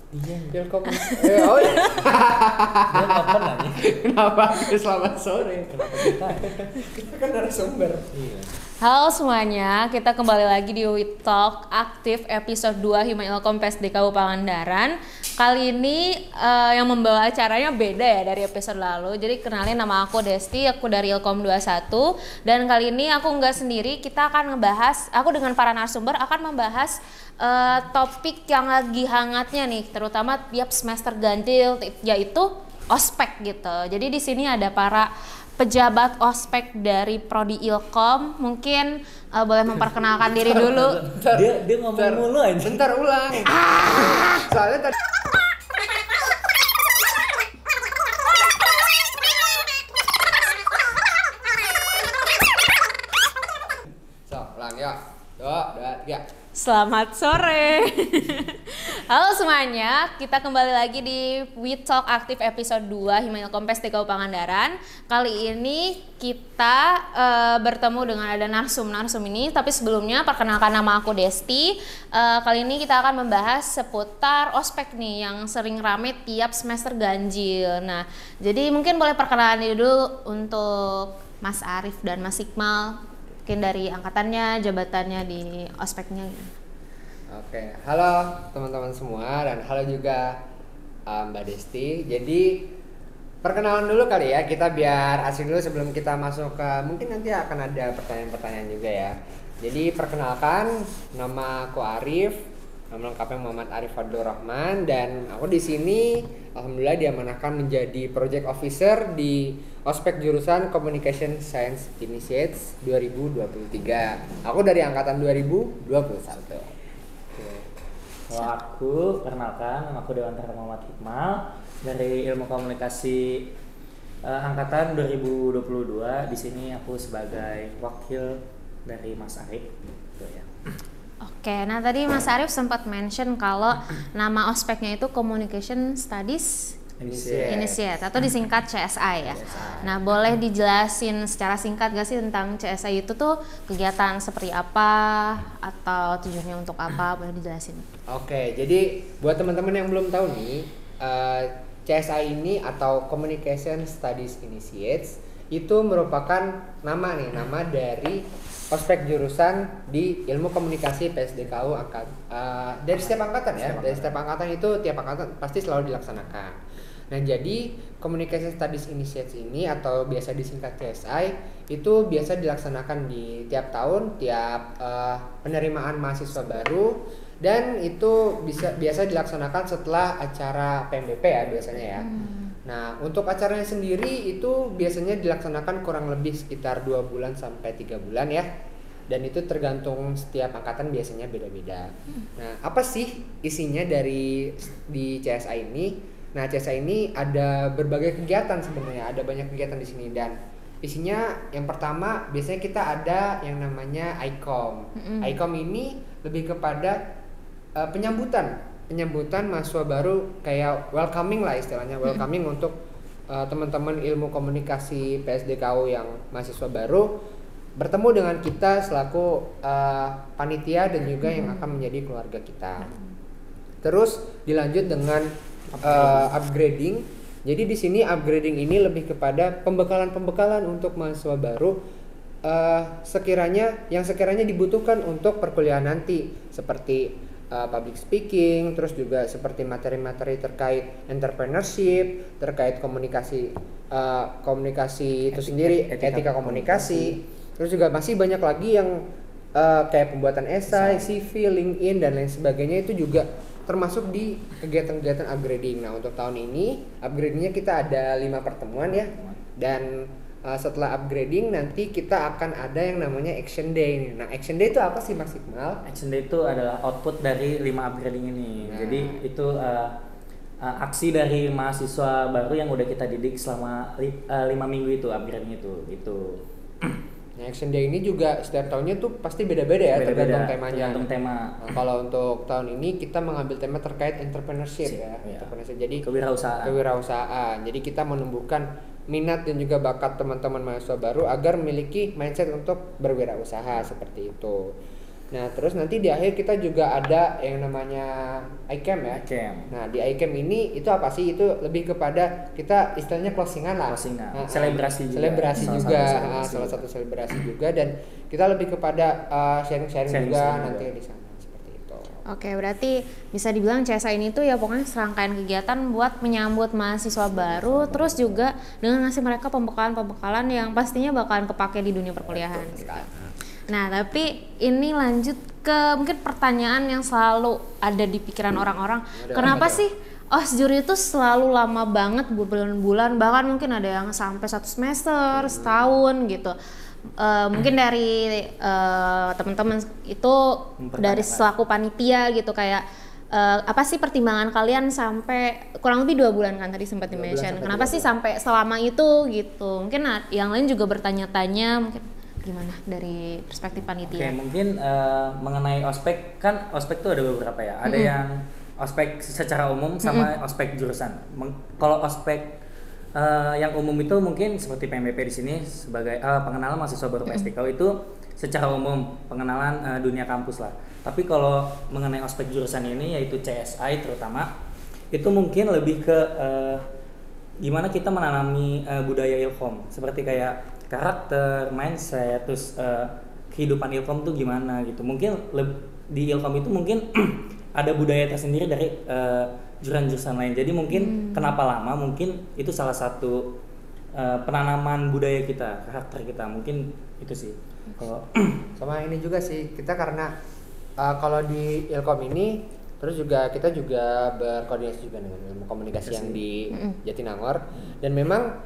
Ilkom. Oh iya. Dia nelfon aja. Kenapa? Selamat sore. Kenapa kita? Kita kan narasumber. Iya. Halo semuanya, kita kembali lagi di We Talk Aktif episode 2 Hima Ilkom PSDKU Pangandaran. Kali ini yang membawa acaranya beda ya dari episode lalu. Jadi kenalin, nama aku Desti, aku dari Ilkom 21. Dan kali ini aku nggak sendiri, kita akan ngebahas, aku dengan para narasumber akan membahas topik yang lagi hangatnya nih, terutama tiap semester ganjil, yaitu ospek gitu. Jadi di sini ada para pejabat ospek dari Prodi Ilkom. Mungkin boleh memperkenalkan diri dulu. Dia ngomong mulu aja. Bentar ulang. Soalnya tadi ulang ya. 2, 3. Selamat sore. Halo semuanya, kita kembali lagi di We Talk Aktif episode 2 Hima Ilkom PSDKU Pangandaran. Kali ini kita bertemu dengan ada narsum ini, tapi sebelumnya perkenalkan, nama aku Desti. Kali ini kita akan membahas seputar ospek nih yang sering rame tiap semester ganjil. Nah, jadi mungkin boleh perkenalan dulu untuk Mas Arif dan Mas Iqmal. Mungkin dari angkatannya, jabatannya di ospeknya gitu. Oke, halo teman-teman semua dan halo juga Mbak Desti. Jadi perkenalan dulu kali ya, kita biar asing dulu sebelum kita masuk ke, mungkin nanti akan ada pertanyaan-pertanyaan juga ya. Jadi perkenalkan, nama aku Arif, nama lengkapnya Muhammad Arif Fadlur Rahman, dan aku di sini alhamdulillah diamanahkan menjadi project officer di ospek jurusan Communication Science Initiates 2023. Aku dari angkatan 2021. Kalau aku, perkenalkan, nama aku Dewantara Muhammad Iqmal dari Ilmu Komunikasi angkatan 2022. Di sini aku sebagai wakil dari Mas Arif. Gitu ya. Oke, nah tadi Mas Arif sempat mention kalau nama ospeknya itu Communication Studies Initiate atau disingkat CSI ya. Nah, boleh dijelasin secara singkat gak sih tentang CSI itu tuh kegiatan seperti apa atau tujuannya untuk apa? Boleh dijelasin. Oke, jadi buat teman-teman yang belum tahu nih, CSI ini atau Communication Studies Initiates itu merupakan nama dari ospek jurusan di Ilmu Komunikasi PSDKU dari setiap angkatan ya. Dari setiap angkatan itu tiap angkatan pasti selalu dilaksanakan. Nah, jadi Communication Studies Initiates ini atau biasa disingkat CSI itu biasa dilaksanakan di tiap tahun, tiap penerimaan mahasiswa baru, dan itu biasa dilaksanakan setelah acara PMBP ya biasanya ya. Nah, untuk acaranya sendiri itu biasanya dilaksanakan kurang lebih sekitar 2 bulan sampai 3 bulan ya. Dan itu tergantung setiap angkatan, biasanya beda-beda. Nah, apa sih isinya di CSI ini? Nah, CSI ini ada berbagai kegiatan sebenarnya, ada banyak kegiatan di sini, dan isinya yang pertama biasanya kita ada yang namanya ICOM. ICOM ini lebih kepada penyambutan mahasiswa baru, kayak welcoming lah istilahnya, welcoming untuk teman-teman ilmu komunikasi PSDKU yang mahasiswa baru bertemu dengan kita selaku panitia dan juga yang akan menjadi keluarga kita. Terus dilanjut dengan upgrading. Jadi di sini upgrading ini lebih kepada pembekalan untuk mahasiswa baru sekiranya dibutuhkan untuk perkuliahan nanti, seperti public speaking, terus juga seperti materi-materi terkait entrepreneurship, terkait komunikasi itu sendiri, etika komunikasi. Terus juga masih banyak lagi yang kayak pembuatan esai, CV, LinkedIn dan lain sebagainya, itu juga termasuk di kegiatan-kegiatan upgrading. Nah, untuk tahun ini upgradingnya kita ada 5 pertemuan ya, dan setelah upgrading nanti kita akan ada yang namanya Action Day. Nah, Action Day itu apa sih Mas Iqmal? Action Day itu adalah output dari 5 upgrading ini. Jadi itu aksi dari mahasiswa baru yang udah kita didik selama 5 minggu itu, upgrading itu gitu. Nah, Action Day ini juga setiap tahunnya tuh pasti beda-beda ya, tergantung temanya. Tergantung tema. Nah, kalau untuk tahun ini kita mengambil tema terkait entrepreneurship ya. Entrepreneurship. Jadi kewirausahaan. Jadi kita menumbuhkan minat dan juga bakat teman-teman mahasiswa baru agar memiliki mindset untuk berwirausaha seperti itu. Nah, terus nanti di akhir kita juga ada yang namanya iCamp ya. iCamp. Nah, di iCamp ini itu apa sih? Itu lebih kepada kita istilahnya closingan lah. Closingan. Selebrasi juga. Salah satu selebrasi juga, dan kita lebih kepada sharing-sharing juga nanti di sana seperti itu. Oke, berarti bisa dibilang CSA ini tuh ya pokoknya serangkaian kegiatan buat menyambut mahasiswa baru, terus juga dengan ngasih mereka pembekalan-pembekalan yang pastinya bakalan kepake di dunia perkuliahan. Gitu. Nah, tapi ini lanjut ke mungkin pertanyaan yang selalu ada di pikiran orang-orang. Kenapa sih OSJUR itu selalu lama banget, berbulan-bulan, bahkan mungkin ada yang sampai 1 semester, setahun gitu. Mungkin dari teman-teman itu dari selaku panitia gitu, kayak apa sih pertimbangan kalian sampai kurang lebih 2 bulan kan tadi sempat di-mention. Kenapa sih sampai selama itu gitu? Mungkin yang lain juga bertanya-tanya, mungkin gimana dari perspektif panitia? Oke, mungkin mengenai ospek, kan ospek tuh ada beberapa ya. Ada yang ospek secara umum sama ospek jurusan. Kalau ospek yang umum itu mungkin seperti PMBP di sini sebagai pengenalan mahasiswa baru PSDKU itu secara umum, pengenalan dunia kampus lah. Tapi kalau mengenai ospek jurusan ini yaitu CSI terutama, itu mungkin lebih ke gimana kita menanami budaya Ilkom, seperti kayak karakter, mindset, terus kehidupan Ilkom tuh gimana gitu. Mungkin di Ilkom itu mungkin ada budaya tersendiri dari jurusan-jurusan lain. Jadi mungkin kenapa lama, mungkin itu salah satu penanaman budaya kita, karakter kita, mungkin itu sih. Kalau sama ini juga sih, kita karena kalau di Ilkom ini terus juga kita juga berkoordinasi juga dengan ilmu komunikasi yang di Jatinangor, dan memang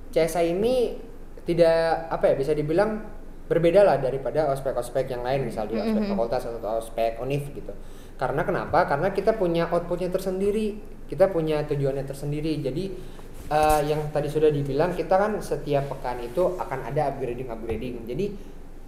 CSI ini tidak bisa dibilang berbeda lah daripada ospek-ospek yang lain, misalnya di ospek fakultas atau ospek univ gitu. Karena kenapa? Karena kita punya outputnya tersendiri, kita punya tujuannya tersendiri. Jadi yang tadi sudah dibilang, kita kan setiap pekan itu akan ada upgrading. Jadi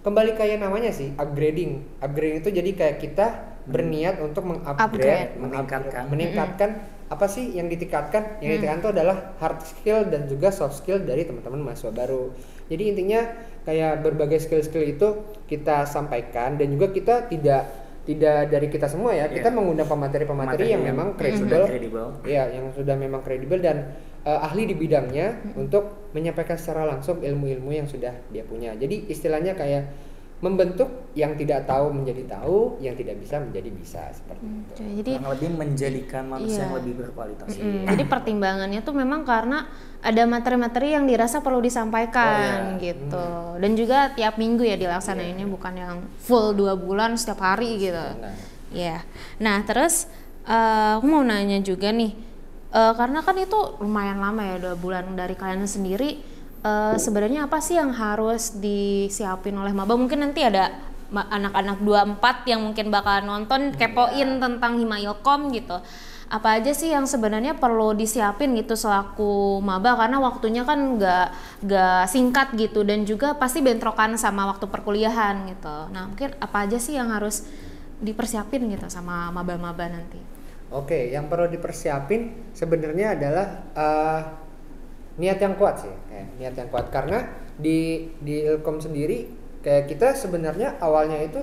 kembali kayak namanya sih, upgrading itu jadi kayak kita berniat untuk meningkatkan apa sih yang ditingkatkan? Yang ditingkatkan itu adalah hard skill dan juga soft skill dari teman-teman mahasiswa baru. Jadi intinya kayak berbagai skill-skill itu kita sampaikan, dan juga kita tidak dari kita semua ya, kita mengundang pemateri yang memang kredibel, ya, yang sudah memang kredibel dan ahli di bidangnya untuk menyampaikan secara langsung ilmu-ilmu yang sudah dia punya. Jadi istilahnya kayak membentuk yang tidak tahu menjadi tahu, yang tidak bisa menjadi bisa, seperti itu. Jadi yang lebih menjadikan manusia yang lebih berkualitas. Jadi pertimbangannya tuh memang karena ada materi-materi yang dirasa perlu disampaikan gitu. Dan juga tiap minggu ya dilaksanainnya, bukan yang full 2 bulan setiap hari gitu. Nah, terus aku mau nanya juga nih, karena kan itu lumayan lama ya 2 bulan dari kalian sendiri. Sebenarnya apa sih yang harus disiapin oleh maba? Mungkin nanti ada anak-anak 24 yang mungkin bakal nonton, kepoin tentang Hima Ilkom gitu. Apa aja sih yang sebenarnya perlu disiapin gitu selaku maba, karena waktunya kan nggak singkat gitu, dan juga pasti bentrokan sama waktu perkuliahan gitu. Nah, mungkin apa aja sih yang harus dipersiapin gitu sama maba-maba nanti? Oke, yang perlu dipersiapin sebenarnya adalah niat yang kuat sih, niat yang kuat, karena di Ilkom sendiri kayak kita sebenarnya awalnya itu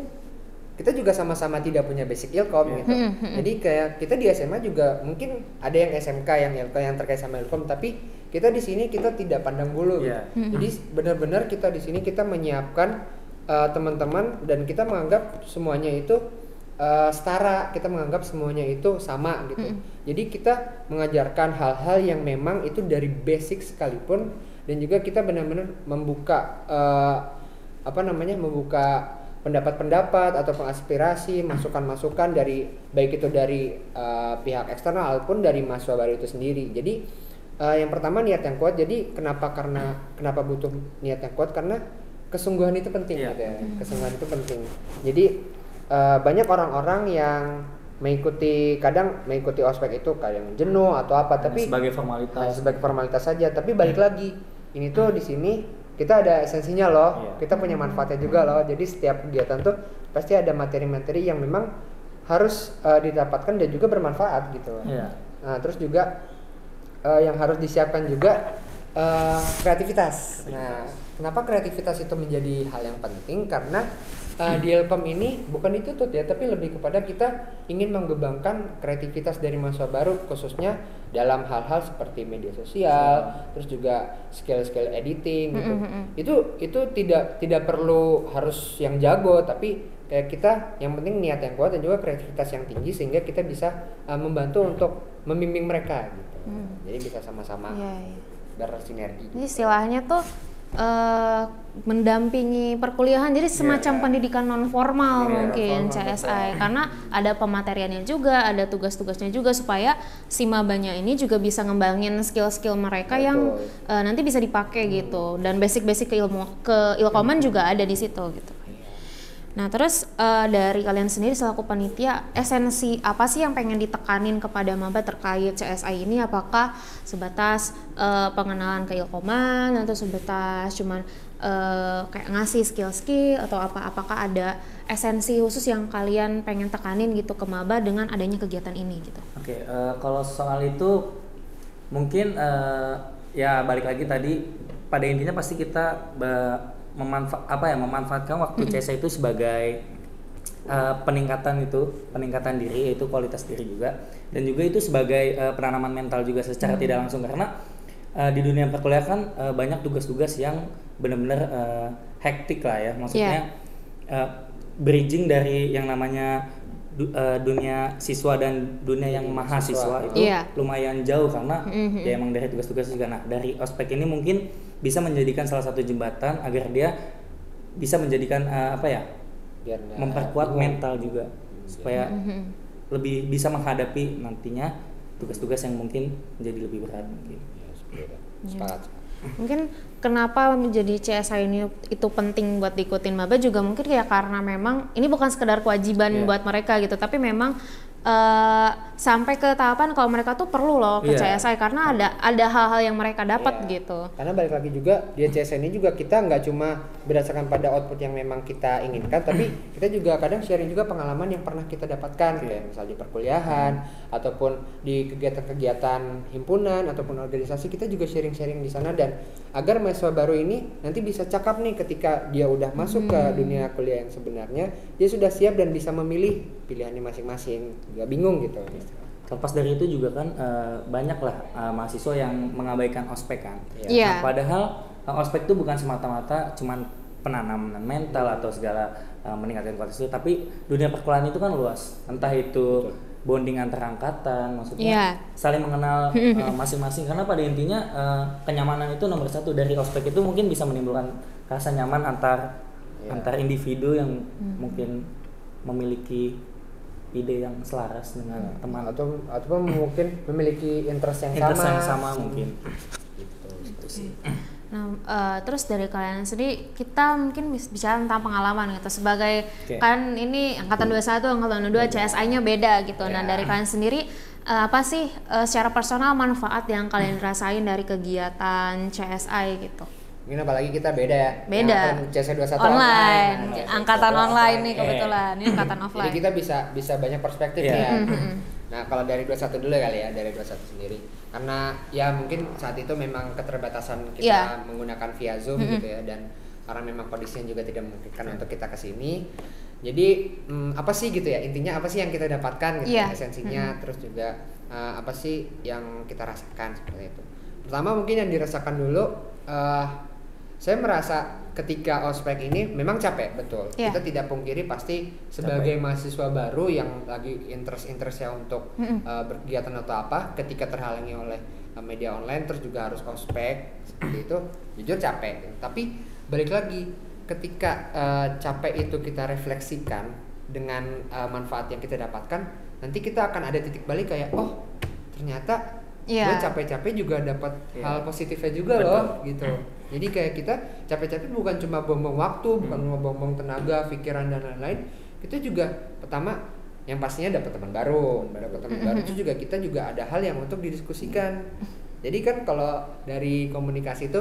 kita juga sama-sama tidak punya basic Ilkom gitu. Jadi kayak kita di SMA juga mungkin ada yang SMK yang terkait sama Ilkom, tapi kita di sini kita tidak pandang bulu gitu. Jadi benar-benar kita di sini kita menyiapkan teman-teman, dan kita menganggap semuanya itu setara, kita menganggap semuanya itu sama gitu. Jadi kita mengajarkan hal-hal yang memang itu dari basic sekalipun, dan juga kita benar-benar membuka membuka pendapat-pendapat atau pengaspirasi, masukan-masukan dari baik itu dari pihak eksternal ataupun dari mahasiswa baru itu sendiri. Jadi yang pertama niat yang kuat. Jadi kenapa butuh niat yang kuat? Karena kesungguhan itu penting gitu ya. Kesungguhan itu penting. Jadi banyak orang-orang yang kadang mengikuti ospek itu kadang jenuh atau apa, tapi sebagai formalitas saja. Tapi balik lagi, ini tuh di sini kita ada esensinya loh, kita punya manfaatnya juga loh. Jadi setiap kegiatan tuh pasti ada materi-materi yang memang harus didapatkan dan juga bermanfaat gitu. Nah, terus juga yang harus disiapkan juga kreativitas. Nah, kenapa kreativitas itu menjadi hal yang penting? Karena di Ilkom ini bukan dituntut ya, tapi lebih kepada kita ingin mengembangkan kreativitas dari mahasiswa baru, khususnya dalam hal-hal seperti media sosial, terus juga skill-skill editing gitu. Itu tidak perlu harus yang jago, tapi kayak kita yang penting niat yang kuat dan juga kreativitas yang tinggi, sehingga kita bisa membantu untuk membimbing mereka gitu. Jadi bisa sama-sama bersinergi. Jadi istilahnya tuh mendampingi perkuliahan, jadi semacam pendidikan non formal mungkin CSI, karena ada pemateriannya juga, ada tugas-tugasnya juga, supaya si mabanya ini juga bisa ngembangin skill-skill mereka yang nanti bisa dipakai gitu, dan basic-basic keilkoman juga ada di situ gitu. Nah terus dari kalian sendiri selaku panitia, esensi apa sih yang pengen ditekanin kepada maba terkait CSI ini? Apakah sebatas pengenalan keilkoman atau sebatas cuman kayak ngasih skill-skill atau apakah ada esensi khusus yang kalian pengen tekanin gitu ke maba dengan adanya kegiatan ini gitu? Oke, kalau soal itu mungkin ya balik lagi tadi, pada intinya pasti kita memanfaatkan waktu CSI itu sebagai peningkatan diri, yaitu kualitas diri juga, dan juga itu sebagai penanaman mental juga secara tidak langsung, karena di dunia perkuliahan kan banyak tugas-tugas yang benar-benar hektik lah ya, maksudnya bridging dari yang namanya dunia siswa dan dunia yang mahasiswa itu lumayan jauh, karena ya emang dari tugas-tugas juga. Nah dari ospek ini mungkin bisa menjadikan salah satu jembatan agar dia bisa menjadikan memperkuat mental juga, supaya lebih bisa menghadapi nantinya tugas-tugas yang mungkin menjadi lebih berat mungkin. Sepakat. Mungkin kenapa menjadi CSI ini itu penting buat diikutin maba juga mungkin ya karena memang ini bukan sekedar kewajiban buat mereka gitu, tapi memang sampai ke tahapan kalau mereka tuh perlu loh ke CSI, karena ada hal-hal yang mereka dapat gitu. Karena balik lagi juga di CSI ini juga kita nggak cuma berdasarkan pada output yang memang kita inginkan, tapi kita juga kadang sharing juga pengalaman yang pernah kita dapatkan, kayak misalnya di perkuliahan ataupun di kegiatan-kegiatan himpunan ataupun organisasi, kita juga sharing-sharing di sana, dan agar mahasiswa baru ini nanti bisa cakap nih ketika dia udah masuk ke dunia kuliah yang sebenarnya, dia sudah siap dan bisa memilih pilihannya masing-masing, nggak bingung gitu. Terlepas dari itu juga kan banyaklah mahasiswa yang mengabaikan ospek kan. Nah, padahal ospek itu bukan semata-mata cuman penanaman mental atau segala meningkatkan kualitas itu, tapi dunia perkuliahan itu kan luas. Entah itu bonding antar angkatan, maksudnya saling mengenal masing-masing, karena pada intinya kenyamanan itu nomor satu. Dari ospek itu mungkin bisa menimbulkan rasa nyaman antar individu yang mungkin memiliki ide yang selaras dengan teman, atau mungkin memiliki interest yang sama mungkin. Gitu sih. Nah, terus dari kalian sendiri, kita mungkin bicara tentang pengalaman gitu, sebagai kan ini angkatan 21, angkatan 22 CSI-nya beda gitu. Nah, dari kalian sendiri apa sih secara personal manfaat yang kalian rasain dari kegiatan CSI gitu? Mungkin apalagi kita beda ya. Beda. CSI 21 online. Angkatan online nih kebetulan. Ini angkatan offline. Jadi kita bisa banyak perspektif ya. Nah, kalau dari 21 dulu kali ya, dari 21 sendiri. Karena ya mungkin saat itu memang keterbatasan kita menggunakan via Zoom gitu ya, dan karena memang kondisinya juga tidak memungkinkan untuk kita kesini. Jadi apa sih gitu ya, intinya apa sih yang kita dapatkan gitu, esensinya, terus juga apa sih yang kita rasakan seperti itu. Pertama mungkin yang dirasakan dulu, saya merasa ketika ospek ini memang capek, betul. Kita tidak pungkiri pasti sebagai mahasiswa baru yang lagi interestnya untuk berkegiatan atau apa, ketika terhalangi oleh media online terus juga harus ospek seperti itu, jujur capek. Tapi balik lagi, ketika capek itu kita refleksikan dengan manfaat yang kita dapatkan, nanti kita akan ada titik balik kayak ternyata gue capek-capek juga dapat hal positifnya juga loh gitu. Jadi kayak kita capek-capek bukan cuma buang-buang waktu, bukan cuma buang-buang tenaga, pikiran dan lain-lain. Itu juga pertama yang pastinya dapat teman baru, itu juga kita juga ada hal yang untuk didiskusikan. Jadi kan kalau dari komunikasi itu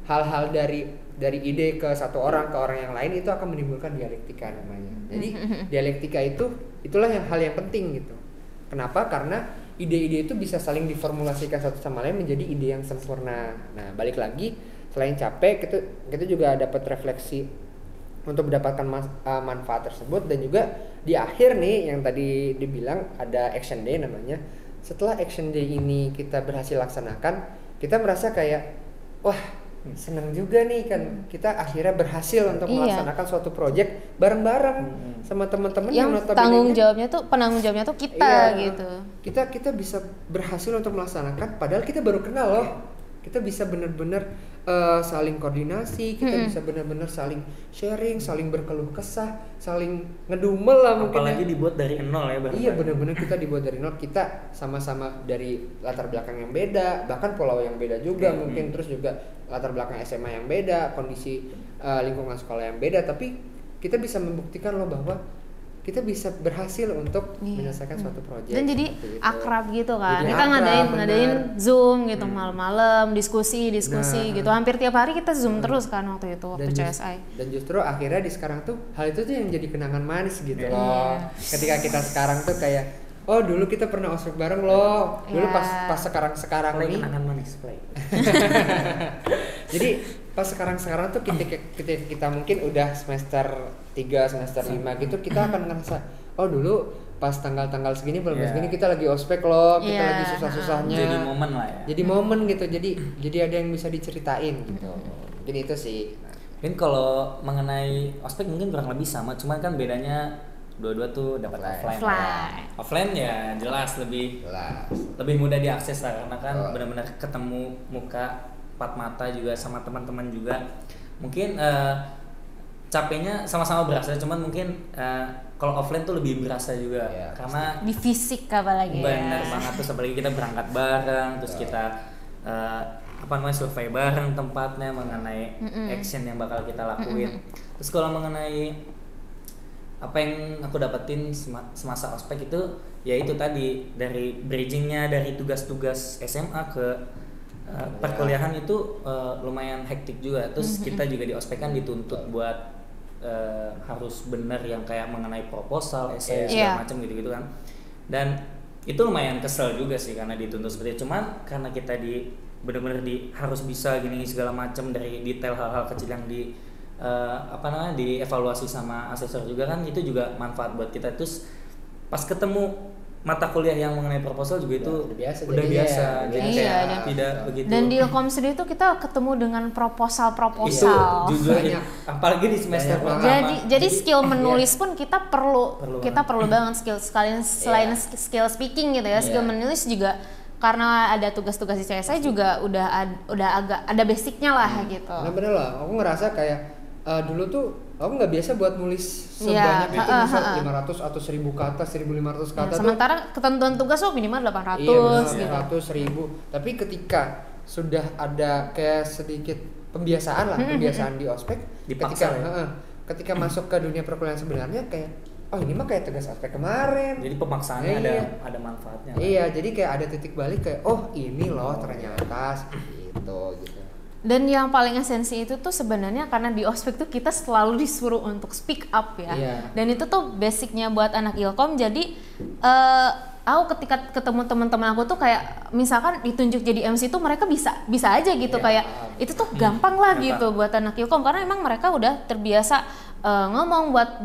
hal-hal dari ide ke satu orang ke orang yang lain itu akan menimbulkan dialektika namanya. Jadi dialektika itulah hal yang penting gitu. Kenapa? Karena ide-ide itu bisa saling diformulasikan satu sama lain menjadi ide yang sempurna. Nah, balik lagi, selain capek, kita juga dapat refleksi untuk mendapatkan manfaat tersebut. Dan juga di akhir nih yang tadi dibilang ada action day namanya. Setelah action day ini kita berhasil laksanakan, kita merasa kayak wah senang juga nih kan, kita akhirnya berhasil untuk melaksanakan suatu project bareng-bareng sama teman-teman yang penanggung jawabnya tuh kita gitu. Kita bisa berhasil untuk melaksanakan padahal kita baru kenal loh. Kita bisa benar-benar saling koordinasi, kita bisa benar-benar saling sharing, saling berkeluh kesah, saling ngedumel lah mungkin. Apalagi dibuat dari nol ya. Iya benar-benar kita dibuat dari nol, kita sama-sama dari latar belakang yang beda, bahkan pulau yang beda juga mungkin, terus juga latar belakang SMA yang beda, kondisi lingkungan sekolah yang beda, tapi kita bisa membuktikan loh bahwa kita bisa berhasil untuk menyelesaikan suatu proyek. Dan jadi akrab gitu kan. Jadi kita ngadain Zoom gitu malam-malam, diskusi gitu. Hampir tiap hari kita Zoom terus kan waktu itu waktu CSI. Dan justru akhirnya di sekarang tuh hal itu tuh yang jadi kenangan manis gitu loh. Ketika kita sekarang tuh kayak oh dulu kita pernah ospek bareng loh. Dulu pas sekarang nih kenangan manis play. Jadi pas sekarang tuh kita mungkin udah semester 3, semester 5 gitu, kita akan ngerasa oh dulu pas tanggal-tanggal segini bulan segini kita lagi ospek loh, kita lagi susah-susahnya. Jadi momen lah ya. Jadi momen gitu. Jadi ada yang bisa diceritain gitu. Jadi itu sih. Mungkin kalau mengenai ospek mungkin kurang lebih sama, cuman kan bedanya dua-dua tuh dapat offline. Offline ya jelas lebih mudah diakses lah, karena kan benar-benar ketemu muka empat mata juga sama teman-teman juga. Mungkin capeknya sama-sama berasa, cuman mungkin kalau offline tuh lebih berasa juga karena di fisik apalagi. Benar banget, terus apalagi kita berangkat bareng, terus kita survei bareng tempatnya mengenai action yang bakal kita lakuin. Terus kalau mengenai apa yang aku dapetin semasa ospek itu ya itu tadi, dari bridgingnya dari tugas-tugas SMA ke perkuliahan itu lumayan hektik juga. Terus kita juga di ospek kan dituntut buat harus benar yang kayak mengenai proposal, essay segala macam gitu-gitu kan. Dan itu lumayan kesel juga sih karena dituntut seperti itu. Cuman karena kita benar-benar harus bisa gini segala macam, dari detail hal-hal kecil yang dievaluasi sama asesor juga kan, itu juga manfaat buat kita. Terus pas ketemu mata kuliah yang mengenai proposal juga itu udah biasa. Jadi kayak tidak begitu. Dan di Ilkom sendiri tuh kita ketemu dengan proposal. Itu jujur apalagi di semester pertama. Jadi skill menulis pun kita perlu banget selain skill speaking gitu ya. Skill menulis juga karena ada tugas-tugas di CSI juga udah agak ada basicnya lah gitu. Nah bener lah, aku ngerasa kayak dulu tuh aku nggak biasa buat nulis sebanyak itu, misal 500 atau 1000 kata, 1500 kata. Sementara ketentuan tugas minimal 800 gitu. 1000. Tapi ketika sudah ada kayak sedikit pembiasaan di ospek, ketika masuk ke dunia perkuliahan sebenarnya kayak oh ini mah kayak tugas ospek kemarin. Jadi pemaksaannya ada manfaatnya. Iya, jadi kayak ada titik balik kayak oh ini loh ternyata gitu. Dan yang paling esensi itu tuh sebenarnya karena di ospek tuh kita selalu disuruh untuk speak up ya. Dan itu tuh basicnya buat anak Ilkom. Jadi aku ketika ketemu teman-teman aku tuh kayak misalkan ditunjuk jadi MC tuh mereka bisa aja gitu, kayak itu tuh gampang lah gitu buat anak Ilkom, karena emang mereka udah terbiasa ngomong buat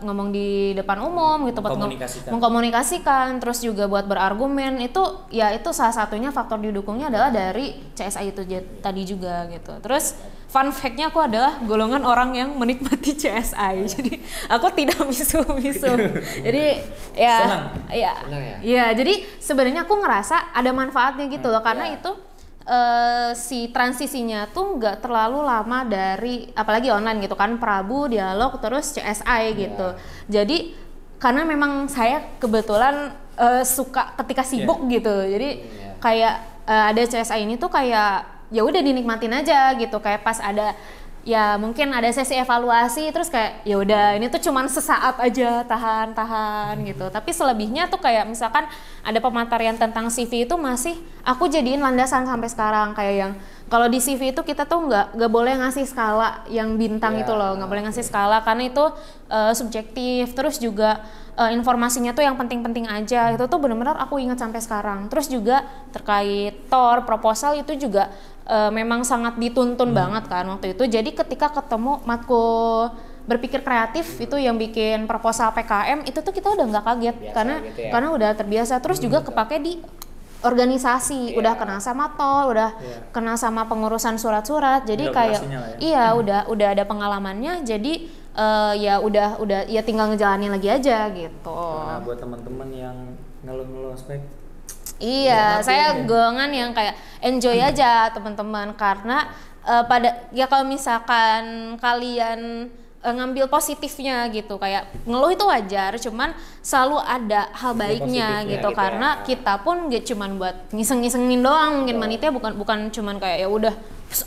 ngomong di depan umum gitu, buat mengkomunikasikan, terus juga buat berargumen. Itu salah satunya faktor didukungnya adalah dari CSI itu tadi juga gitu. Terus fun fact-nya aku adalah golongan orang yang menikmati CSI. Jadi aku tidak misu-misu. Jadi jadi sebenarnya aku ngerasa ada manfaatnya gitu loh, karena itu si transisinya tuh nggak terlalu lama dari apalagi online gitu kan, Prabu, Dialog, terus CSI gitu. Jadi karena memang saya kebetulan suka ketika sibuk gitu, jadi kayak ada CSI ini tuh kayak ya udah dinikmatin aja gitu, kayak pas ada ya mungkin ada sesi evaluasi terus kayak ya udah ini tuh cuman sesaat aja, tahan gitu. Tapi selebihnya tuh kayak misalkan ada pematerian tentang CV itu masih aku jadiin landasan sampai sekarang, kayak yang kalau di CV itu kita tuh nggak boleh ngasih skala yang bintang itu loh, nggak boleh ngasih skala karena itu subjektif. Terus juga informasinya tuh yang penting-penting aja, itu tuh benar-benar aku ingat sampai sekarang. Terus juga terkait proposal itu juga memang sangat dituntun banget kan waktu itu. Jadi ketika ketemu berpikir kreatif itu yang bikin proposal PKM itu tuh kita udah nggak kaget Biasa gitu ya. karena udah terbiasa. Terus juga kepake di organisasi, udah kenal sama tol, udah kenal sama pengurusan surat-surat. Jadi kayak udah ada pengalamannya. Jadi ya udah ya tinggal ngejalanin lagi aja gitu. Nah, buat teman-teman yang ngeluh-ngeluh ospek, iya, saya golongan yang kayak enjoy aja teman-teman, karena ya kalau misalkan kalian ngambil positifnya gitu, kayak ngeluh itu wajar, cuman selalu ada hal baiknya gitu, karena kita pun gak cuman buat ngiseng-ngisengin doang, mungkin manitia bukan cuman kayak ya udah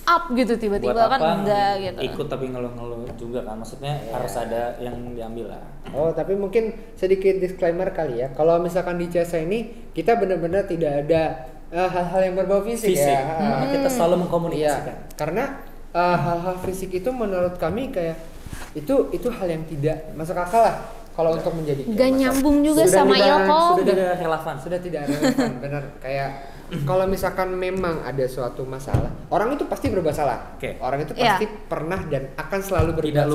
up gitu tiba-tiba kan enggak gitu. Ikut tapi ngeluh-ngeluh juga kan, maksudnya harus ada yang diambil lah. Oh, tapi mungkin sedikit disclaimer kali ya. Kalau misalkan di CSA ini kita benar-benar tidak ada hal-hal yang berbau fisik. Ya. Kita selalu mengkomunikasikan. Karena hal-hal fisik itu menurut kami kayak itu hal yang tidak masuk akal lah kalau untuk menjadi gak nyambung juga sama ilkom. Sudah tidak relevan. Benar, kayak kalau misalkan memang ada suatu masalah, orang itu pasti berbuat salah. Orang itu pasti pernah dan akan selalu berbuat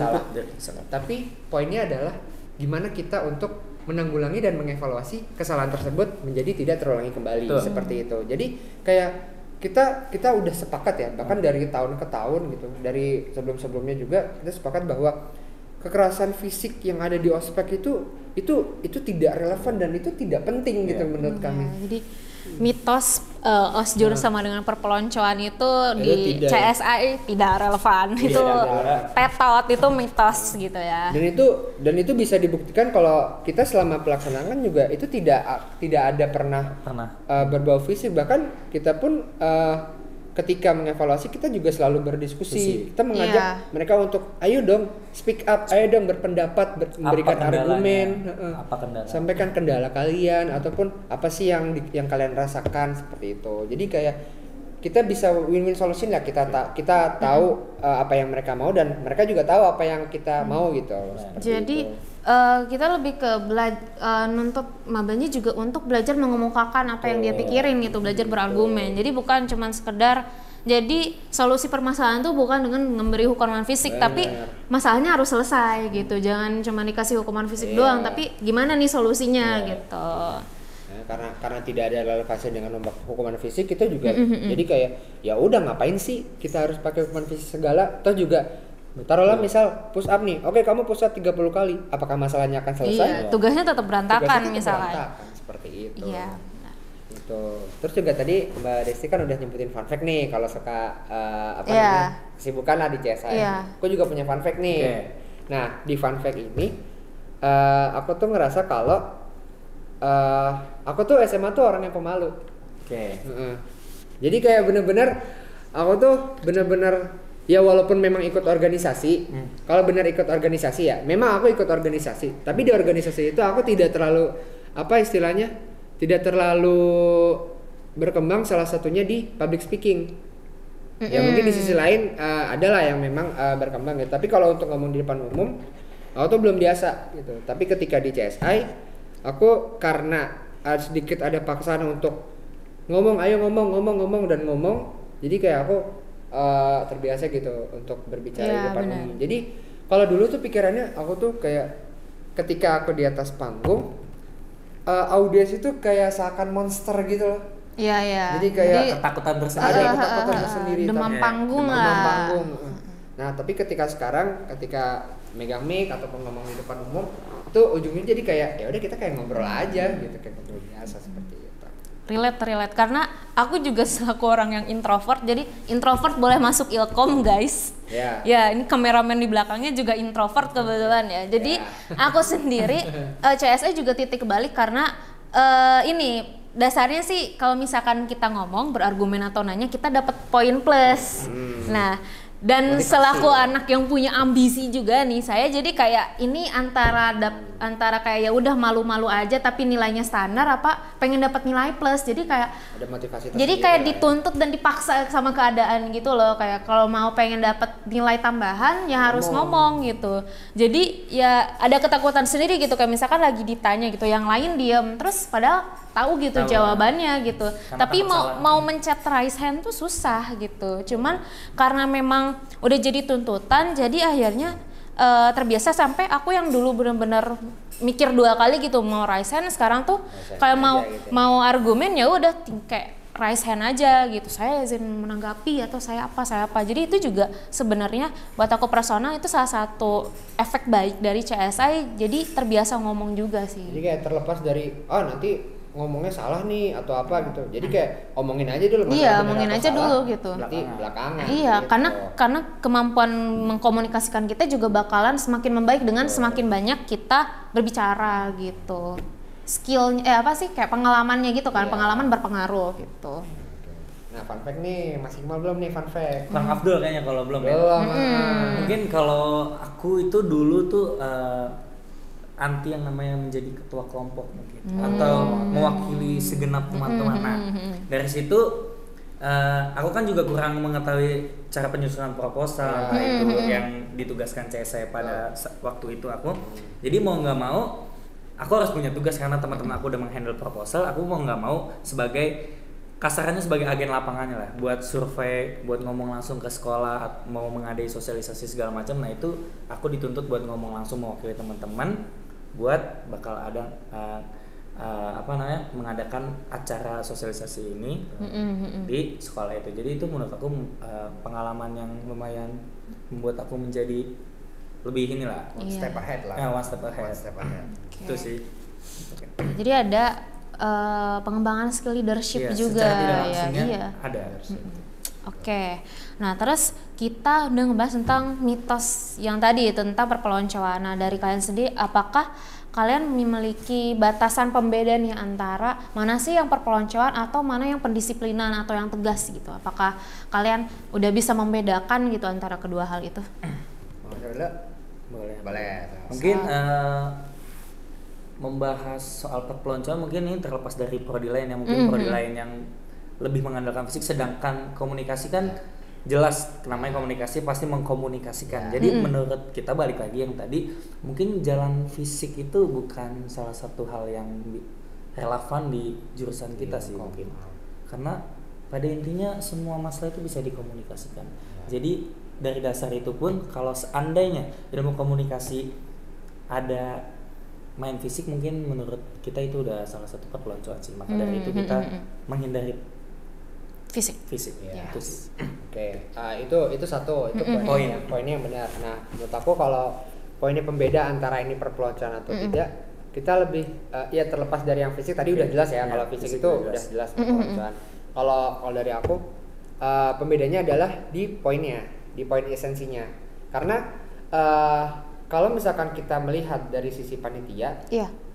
salah. Tapi poinnya adalah gimana kita untuk menanggulangi dan mengevaluasi kesalahan tersebut menjadi tidak terulangi kembali. Seperti itu. Jadi kayak kita udah sepakat ya, bahkan dari tahun ke tahun gitu, dari sebelumnya juga kita sepakat bahwa kekerasan fisik yang ada di ospek itu tidak relevan dan itu tidak penting gitu menurut kami. Jadi mitos osjur sama dengan perpeloncoan itu di CSI tidak relevan. Itu tetot, itu mitos gitu ya. Dan itu bisa dibuktikan kalau kita selama pelaksanaan juga itu tidak ada pernah berbau fisik. Bahkan kita pun ketika mengevaluasi kita juga selalu berdiskusi. Kita mengajak mereka untuk ayo dong speak up, ayo dong berpendapat, memberikan argumen, sampaikan kendala kalian ataupun apa sih yang kalian rasakan seperti itu. Jadi kayak kita bisa win-win solution lah, kita tahu apa yang mereka mau dan mereka juga tahu apa yang kita mau gitu. Jadi kita lebih ke nuntut mabanya juga untuk belajar mengemukakan apa yang dia pikirin gitu, belajar berargumen. Jadi bukan cuman sekedar jadi solusi permasalahan tuh bukan dengan memberi hukuman fisik, tapi masalahnya harus selesai gitu. Jangan cuma dikasih hukuman fisik doang, tapi gimana nih solusinya gitu. Karena tidak ada relevansi dengan hukuman fisik, kita juga jadi kayak ya udah ngapain sih kita harus pakai hukuman fisik segala. Toh juga taruhlah misal push up nih, oke kamu push up 30 kali, apakah masalahnya akan selesai? Iya, tugasnya tetap berantakan misalnya. Seperti itu. Iya. Gitu. Terus juga tadi Mbak Desti kan udah nyebutin fun fact nih kalau suka namanya kesibukan lah di CSI. Aku juga punya fun fact nih. Nah di fun fact ini aku tuh ngerasa kalau aku tuh SMA tuh orang yang pemalu. Jadi kayak bener-bener aku tuh bener-bener ya walaupun memang ikut organisasi, kalau benar ikut organisasi ya, memang aku ikut organisasi. Tapi di organisasi itu aku tidak terlalu tidak terlalu berkembang. Salah satunya di public speaking. Ya mungkin di sisi lain adalah yang memang berkembang gitu. Tapi kalau untuk ngomong di depan umum, aku tuh belum biasa gitu. Tapi ketika di CSI, aku karena sedikit ada paksaan untuk ngomong, ayo ngomong dan ngomong. Jadi kayak aku terbiasa gitu untuk berbicara di depan umum. Jadi kalau dulu tuh pikirannya aku tuh kayak ketika aku di atas panggung, audiens itu kayak seakan monster gitu loh. Iya. Jadi kayak ketakutan tersendiri. Ada ketakutan tersendiri. Demam panggung lah. Demam panggung. Nah tapi ketika megang mic ataupun ngomong di depan umum, itu ujungnya jadi kayak ya udah kita kayak ngobrol aja gitu, kayak ngobrol biasa seperti itu. Relate karena aku juga selaku orang yang introvert, jadi introvert boleh masuk ilkom guys. Ya ini kameramen di belakangnya juga introvert kebetulan ya. Jadi aku sendiri CSI juga titik kebalik karena ini dasarnya sih kalau misalkan kita ngomong berargumen atau nanya kita dapat poin plus. Nah dan selaku anak yang punya ambisi juga nih saya, jadi kayak ini antara kayak ya udah malu-malu aja tapi nilainya standar apa pengen dapat nilai plus, jadi kayak ada motivasi jadi kayak dituntut dan dipaksa sama keadaan gitu loh, kayak kalau mau pengen dapat nilai tambahan ya harus ngomong gitu. Jadi ya ada ketakutan sendiri gitu, kayak misalkan lagi ditanya gitu yang lain diem terus padahal tahu gitu jawabannya gitu. Tapi mau mencet raise hand tuh susah gitu. Cuman karena memang udah jadi tuntutan, jadi akhirnya terbiasa sampai aku yang dulu bener-bener mikir 2 kali gitu mau raise hand, sekarang tuh kayak mau argumen ya udah kayak raise hand aja gitu, saya izin menanggapi atau saya apa. Jadi itu juga sebenarnya buat aku personal itu salah satu efek baik dari CSI, jadi terbiasa ngomong juga sih. Jadi kayak terlepas dari nanti ngomongnya salah nih atau apa gitu, jadi kayak omongin aja dulu. Iya, omongin aja dulu gitu. Nanti belakangan. Iya, gitu. karena kemampuan mengkomunikasikan kita juga bakalan semakin membaik dengan semakin banyak kita berbicara gitu. Skillnya kayak pengalamannya gitu kan, pengalaman berpengaruh gitu. Nah, fun fact nih, Mas Iqmal belum nih fun fact. Bang Abdul kayaknya kalau belum ya. Mungkin kalau aku itu dulu tuh anti yang namanya menjadi ketua kelompok mungkin atau mewakili segenap teman-teman. Nah, dari situ aku kan juga kurang mengetahui cara penyusunan proposal itu yang ditugaskan CSI pada waktu itu aku. Jadi mau nggak mau aku harus punya tugas karena teman-teman aku udah menghandle proposal. Aku mau nggak mau sebagai kasarannya sebagai agen lapangannya lah, buat survei, buat ngomong langsung ke sekolah, mau mengadai sosialisasi segala macam. Nah itu aku dituntut buat ngomong langsung mewakili teman-teman, buat bakal ada mengadakan acara sosialisasi ini di sekolah itu. Jadi itu menurut aku pengalaman yang lumayan membuat aku menjadi lebih inilah one step ahead lah. One step ahead. Okay. Itu sih. Jadi ada pengembangan skill leadership juga ya. Ada. Oke. Nah, terus kita udah ngebahas tentang mitos yang tadi tentang perpeloncoan. Nah, dari kalian sendiri apakah kalian memiliki batasan pembeda nih antara mana sih yang perpeloncoan atau mana yang pendisiplinan atau yang tegas gitu? Apakah kalian udah bisa membedakan gitu antara kedua hal itu? Boleh. Mungkin membahas soal perpeloncoan mungkin ini terlepas dari prodi lain yang mungkin prodi lain yang lebih mengandalkan fisik, sedangkan komunikasi kan jelas namanya komunikasi pasti mengkomunikasikan. Jadi menurut kita balik lagi yang tadi, mungkin jalan fisik itu bukan salah satu hal yang relevan di jurusan kita sih mungkin. Karena pada intinya semua masalah itu bisa dikomunikasikan. Jadi dari dasar itu pun kalau seandainya ilmu komunikasi ada main fisik, mungkin menurut kita itu udah salah satu perpeloncoan sih. Maka dari itu kita menghindari fisik ya. Itu sih. Oke. Itu satu poinnya yang benar. Nah, menurut aku kalau poinnya pembeda antara ini perpeloncoan atau tidak, kita lebih terlepas dari yang fisik tadi udah jelas ya. Kalau fisik itu udah jelas perpeloncoan. Kalau dari aku pembedanya adalah di poin esensinya. Karena kalau misalkan kita melihat dari sisi panitia,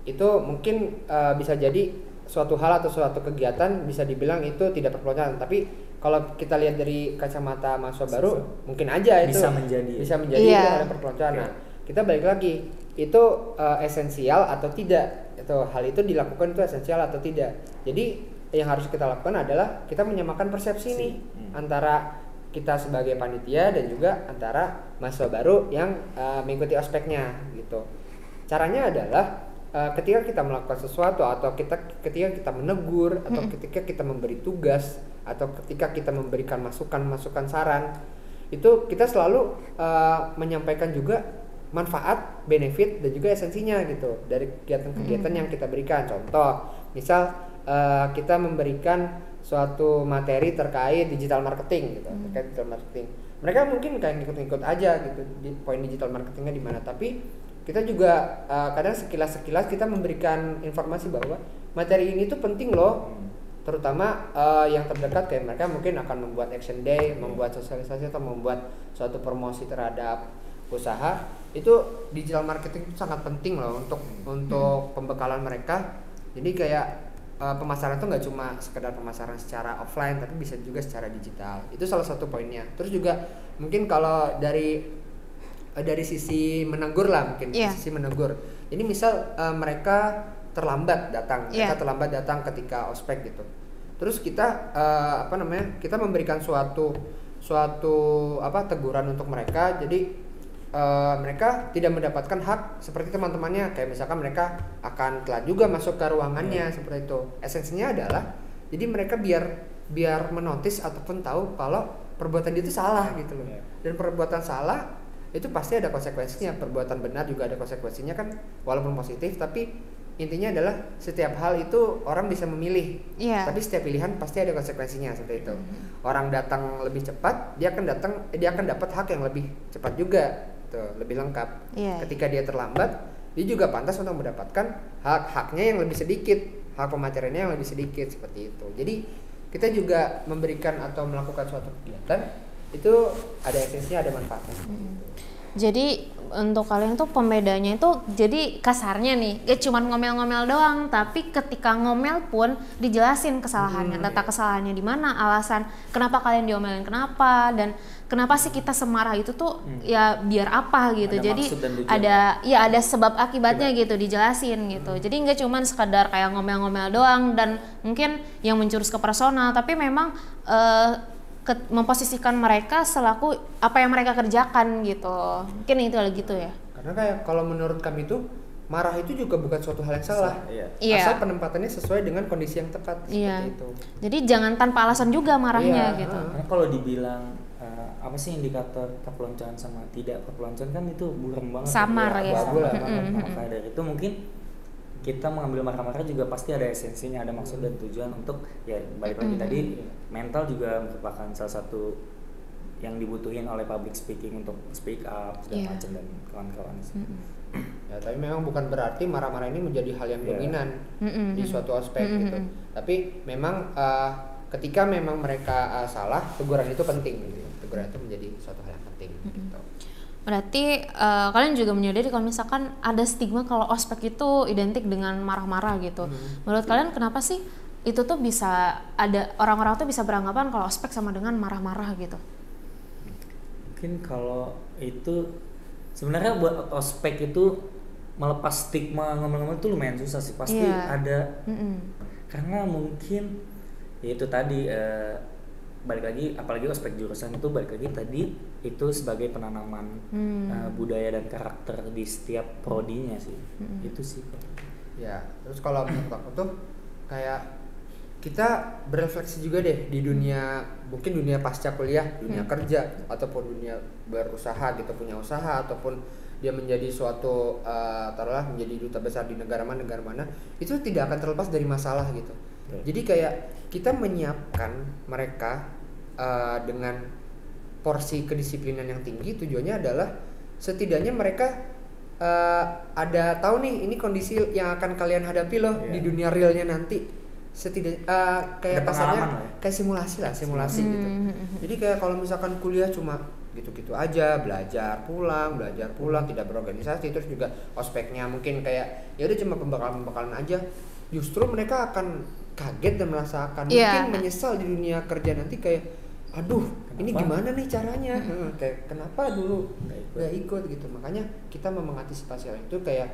itu mungkin bisa jadi suatu hal atau suatu kegiatan bisa dibilang itu tidak perpeloncoan, tapi kalau kita lihat dari kacamata mahasiswa baru mungkin aja itu bisa menjadi hal perpeloncoan. Nah, kita balik lagi, itu esensial atau tidak, itu hal itu dilakukan itu esensial atau tidak. Jadi yang harus kita lakukan adalah kita menyamakan persepsi nih antara kita sebagai panitia dan juga antara mahasiswa baru yang mengikuti ospeknya gitu. Caranya adalah ketika kita melakukan sesuatu atau ketika kita menegur atau ketika kita memberi tugas atau ketika kita memberikan masukan saran, itu kita selalu menyampaikan juga manfaat, benefit dan juga esensinya gitu dari kegiatan-kegiatan yang kita berikan. Contoh, misal kita memberikan suatu materi terkait digital marketing gitu, terkait digital marketing. Mereka mungkin kayak ngikut-ngikut aja gitu di poin digital marketingnya di mana, tapi kita juga kadang sekilas kita memberikan informasi bahwa materi ini tuh penting loh, terutama yang terdekat kayak mereka mungkin akan membuat action day, membuat sosialisasi atau membuat suatu promosi terhadap usaha. Itu digital marketing itu sangat penting loh untuk pembekalan mereka. Jadi kayak pemasaran itu nggak cuma sekedar pemasaran secara offline, tapi bisa juga secara digital. Itu salah satu poinnya. Terus juga mungkin kalau dari sisi menegur lah mungkin sisi menegur. Jadi misal mereka terlambat datang ketika ospek gitu. Terus kita kita memberikan suatu teguran untuk mereka. Jadi mereka tidak mendapatkan hak seperti teman-temannya, kayak misalkan mereka akan telat juga masuk ke ruangannya seperti itu. Esensinya adalah jadi mereka biar menotis ataupun tahu kalau perbuatan dia itu salah gitu loh. Dan perbuatan salah itu pasti ada konsekuensinya. Perbuatan benar juga ada konsekuensinya kan, walaupun positif, tapi intinya adalah setiap hal itu orang bisa memilih. Tapi setiap pilihan pasti ada konsekuensinya seperti itu. Orang datang lebih cepat, dia akan dapat hak yang lebih cepat juga, tuh, lebih lengkap. Ketika dia terlambat, dia juga pantas untuk mendapatkan hak-haknya yang lebih sedikit, hak pemacarannya yang lebih sedikit seperti itu. Jadi kita juga memberikan atau melakukan suatu kegiatan itu ada esensinya, ada manfaatnya. Jadi untuk kalian tuh pembedanya itu jadi kasarnya nih, cuman ngomel-ngomel doang, tapi ketika ngomel pun dijelasin kesalahannya, letak kesalahannya di mana, alasan kenapa kalian diomelin kenapa, dan kenapa sih kita semarah itu tuh ya biar apa gitu. Ada jadi ada sebab akibatnya gitu, dijelasin gitu. Jadi nggak cuman sekadar kayak ngomel-ngomel doang dan mungkin yang menjurus ke personal, tapi memang memposisikan mereka selaku apa yang mereka kerjakan gitu. Mungkin itu gitu ya. Karena kayak kalau menurut kami itu marah itu juga bukan suatu hal yang salah. Asal penempatannya sesuai dengan kondisi yang tepat seperti itu. Jadi jangan tanpa alasan juga marahnya gitu. Karena kalau dibilang apa sih indikator perpeloncoan sama tidak perpeloncoan kan itu buram banget. Samar ya. Samar banget. Maka dari itu mungkin kita mengambil marah-marah juga pasti ada esensinya, ada maksud dan tujuan untuk ya balik lagi tadi mental juga merupakan salah satu yang dibutuhin oleh public speaking untuk speak up segala macam dan kawan-kawan. Ya, tapi memang bukan berarti marah-marah ini menjadi hal yang dominan di suatu aspek gitu. Tapi memang ketika memang mereka salah, teguran itu penting gitu. Teguran itu menjadi suatu hal yang penting gitu. Berarti kalian juga menyadari kalau misalkan ada stigma kalau ospek itu identik dengan marah-marah gitu. Menurut kalian kenapa sih itu tuh bisa ada orang-orang tuh bisa beranggapan kalau ospek sama dengan marah-marah gitu? Mungkin kalau itu sebenarnya buat ospek itu melepas stigma ngomong-ngomong itu lumayan susah sih, pasti ada. Karena mungkin ya itu tadi balik lagi, apalagi ospek jurusan itu balik lagi tadi itu sebagai penanaman budaya dan karakter di setiap prodinya sih. Itu sih. Ya, terus kalau menurut aku tuh kayak kita berefleksi juga deh di dunia, mungkin dunia pasca kuliah, dunia kerja ataupun dunia berusaha gitu, punya usaha ataupun dia menjadi suatu taruhlah menjadi duta besar di negara mana, itu tidak akan terlepas dari masalah gitu. Jadi kayak kita menyiapkan mereka dengan porsi kedisiplinan yang tinggi, tujuannya adalah setidaknya mereka ada tahu nih ini kondisi yang akan kalian hadapi loh di dunia realnya nanti. Setidaknya kayak kasarnya kayak simulasi gitu. Jadi kayak kalau misalkan kuliah cuma gitu-gitu aja, belajar pulang, tidak berorganisasi, terus juga ospeknya mungkin kayak ya udah cuma pembekalan aja, justru mereka akan kaget dan merasakan mungkin menyesal di dunia kerja nanti kayak aduh ini gimana nih caranya, kayak kenapa dulu nggak ikut gitu. Makanya kita mau mengantisipasi hal itu, kayak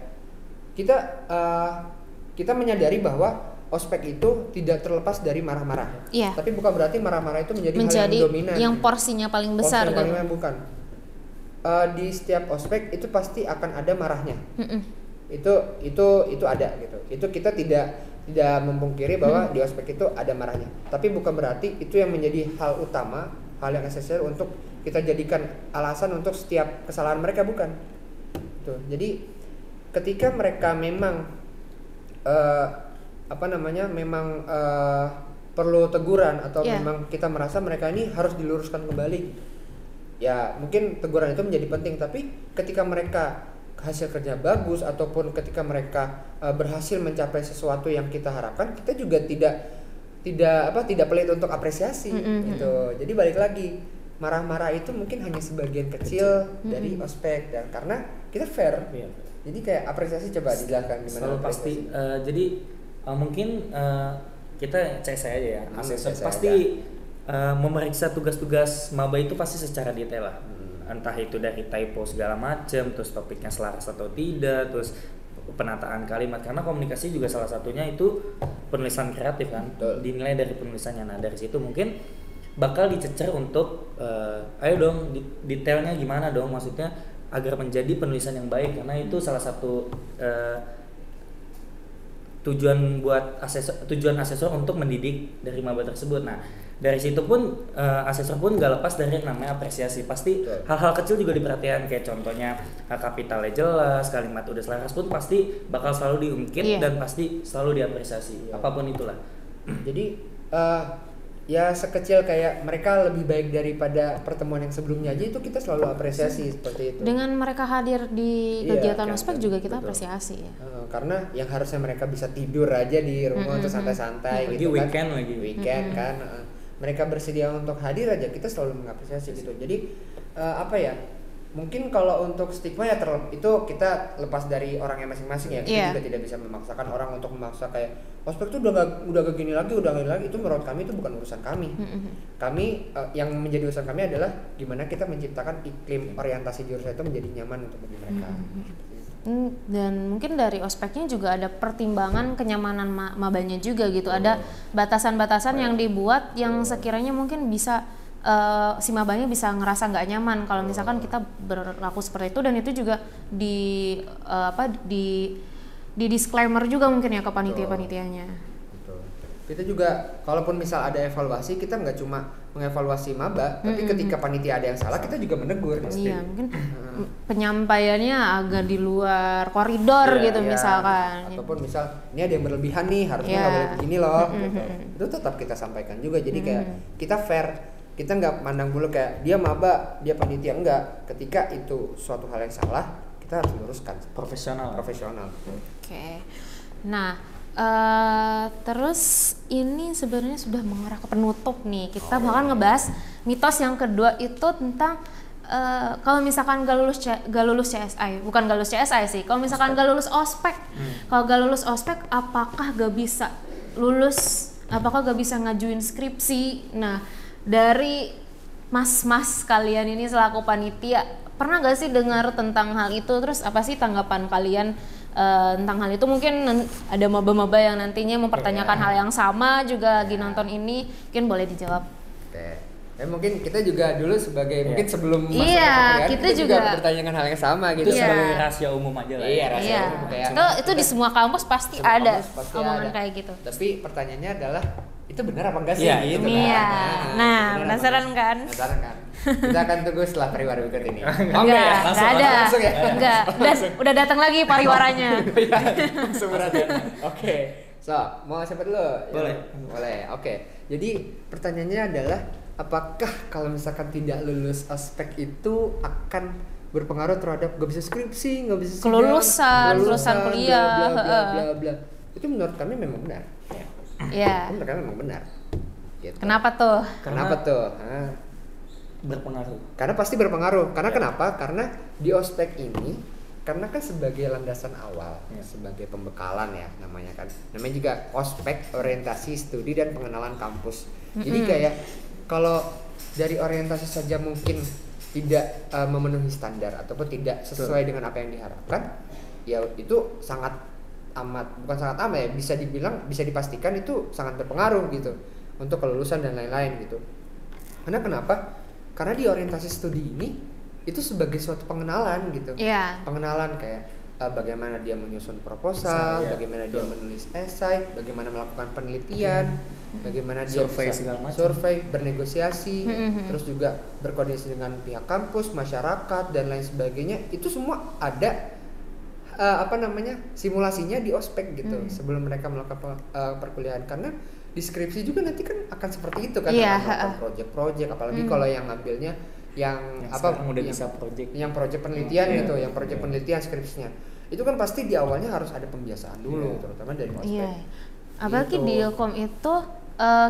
kita menyadari bahwa ospek itu tidak terlepas dari marah-marah. Tapi bukan berarti marah-marah itu menjadi hal yang dominan. Yang porsinya paling besar. Bukan. Di setiap ospek itu pasti akan ada marahnya. Itu ada gitu. Itu kita tidak memungkiri bahwa di ospek itu ada marahnya. Tapi bukan berarti itu yang menjadi hal utama, hal yang esensial untuk kita jadikan alasan untuk setiap kesalahan mereka, bukan. Tuh. Jadi ketika mereka memang memang perlu teguran atau memang kita merasa mereka ini harus diluruskan kembali, ya mungkin teguran itu menjadi penting. Tapi ketika mereka hasil kerja bagus ataupun ketika mereka berhasil mencapai sesuatu yang kita harapkan, kita juga tidak pelit untuk apresiasi gitu. Jadi balik lagi, marah-marah itu mungkin hanya sebagian kecil dari ospek, dan karena kita fair. Jadi kayak apresiasi, coba dijelaskan gimana. Selalu pasti jadi mungkin kita saya aja ya, asesor pasti memeriksa tugas-tugas maba itu pasti secara detail lah. Entah itu dari typo segala macam, terus topiknya selaras atau tidak, terus penataan kalimat, karena komunikasi juga salah satunya itu penulisan kreatif kan. Dinilai dari penulisannya. Nah dari situ mungkin bakal dicecer untuk ayo dong detailnya gimana dong, maksudnya agar menjadi penulisan yang baik, karena itu salah satu tujuan asesor untuk mendidik dari maba tersebut. Nah, dari situ pun asesor pun nggak lepas dari yang namanya apresiasi. Pasti hal-hal kecil juga diperhatikan, kayak contohnya kapitalnya jelas, kalimat udah selaras pun pasti bakal selalu diungkit dan pasti selalu diapresiasi, apapun itulah. Jadi ya sekecil kayak mereka lebih baik daripada pertemuan yang sebelumnya aja itu kita selalu apresiasi seperti itu. Dengan mereka hadir di kegiatan ospek juga kita apresiasi ya. Karena yang harusnya mereka bisa tidur aja di rumah untuk santai-santai gitu kan. Weekend kan. Mereka bersedia untuk hadir aja, kita selalu mengapresiasi gitu. Jadi apa ya? Mungkin kalau untuk stigma ya itu kita lepas dari orangnya masing-masing ya. Kita juga tidak bisa memaksakan orang untuk memaksa kayak ospek tuh udah gak gini lagi, itu menurut kami itu bukan urusan kami. Kami yang menjadi urusan kami adalah gimana kita menciptakan iklim orientasi jurusan itu menjadi nyaman untuk bagi mereka. Dan mungkin dari ospeknya juga ada pertimbangan kenyamanan mabanya juga gitu. Ada batasan-batasan yang dibuat yang sekiranya mungkin bisa si mabanya bisa ngerasa nggak nyaman kalau misalkan kita berlaku seperti itu, dan itu juga di disclaimer juga mungkin ya ke panitia-panitianya. Betul. Kita juga kalaupun misal ada evaluasi, kita nggak cuma mengevaluasi maba, tapi ketika panitia ada yang salah kita juga menegur. Iya, mungkin penyampaiannya agak di luar koridor gitu misalkan. Ataupun misal ini ada yang berlebihan nih, harusnya nggak boleh begini loh. Gitu. Itu tetap kita sampaikan juga. Jadi kayak kita fair. Kita nggak mandang dulu kayak dia maba, dia panitia, enggak. Ketika itu suatu hal yang salah, kita harus luruskan. Profesional. Oke. Nah, terus ini sebenarnya sudah mengarah ke penutup nih. Kita bakal ngebahas mitos yang kedua itu tentang kalau misalkan gak lulus CSI, bukan gak lulus CSI sih. Kalau misalkan gak lulus ospek, kalau gak lulus ospek, apakah gak bisa lulus? Apakah gak bisa ngajuin skripsi? Nah, dari mas-mas kalian ini selaku panitia, pernah gak sih dengar tentang hal itu? Terus apa sih tanggapan kalian tentang hal itu? Mungkin ada maba-maba yang nantinya mempertanyakan hal yang sama juga lagi nonton ini, mungkin boleh dijawab. Mungkin kita juga dulu sebagai mungkin sebelum masuk kita juga bertanyakan hal yang sama gitu. Itu sebagai rahasia umum aja lah. Rahasia umum. Itu di semua kampus pasti ada omongan kayak gitu. Tapi pertanyaannya adalah itu benar apa enggak sih gitu kan? Iya. Nah, penasaran kan? Kita akan tunggu setelah pariwara berikut ini. Enggak ada. Enggak. Dan udah datang lagi pariwaranya. Langsung berarti. Oke. So, mau siapa dulu? Boleh. Oke. Jadi pertanyaannya adalah apakah kalau misalkan tidak lulus ospek itu akan berpengaruh terhadap gak bisa skripsi, gak bisa kelulusan kuliah, bla. Itu menurut kami memang benar. Iya. Menurut kami memang benar. Gitu. Kenapa tuh? Berpengaruh. Karena pasti berpengaruh. Karena kenapa? Karena di ospek ini, karena kan sebagai landasan awal, sebagai pembekalan ya namanya kan. Namanya juga ospek, orientasi studi dan pengenalan kampus. Jadi kayak kalau dari orientasi saja mungkin tidak memenuhi standar ataupun tidak sesuai dengan apa yang diharapkan, ya itu bukan sangat amat ya, bisa dipastikan itu sangat berpengaruh gitu untuk kelulusan dan lain-lain gitu. Karena kenapa? Karena di orientasi studi ini itu sebagai suatu pengenalan gitu. Pengenalan kayak bagaimana dia menyusun proposal, bagaimana dia menulis esai, bagaimana melakukan penelitian, bagaimana dia survei, bernegosiasi, terus juga berkoordinasi dengan pihak kampus, masyarakat dan lain sebagainya. Itu semua ada simulasinya di ospek gitu sebelum mereka melakukan perkuliahan. Karena di skripsi juga nanti kan akan seperti itu kan, melakukan project apalagi kalau yang ngambilnya yang project penelitian gitu, yang project penelitian skripsinya. Itu kan pasti di awalnya harus ada pembiasaan dulu, terutama dari ospek. Apalagi di Ilkom itu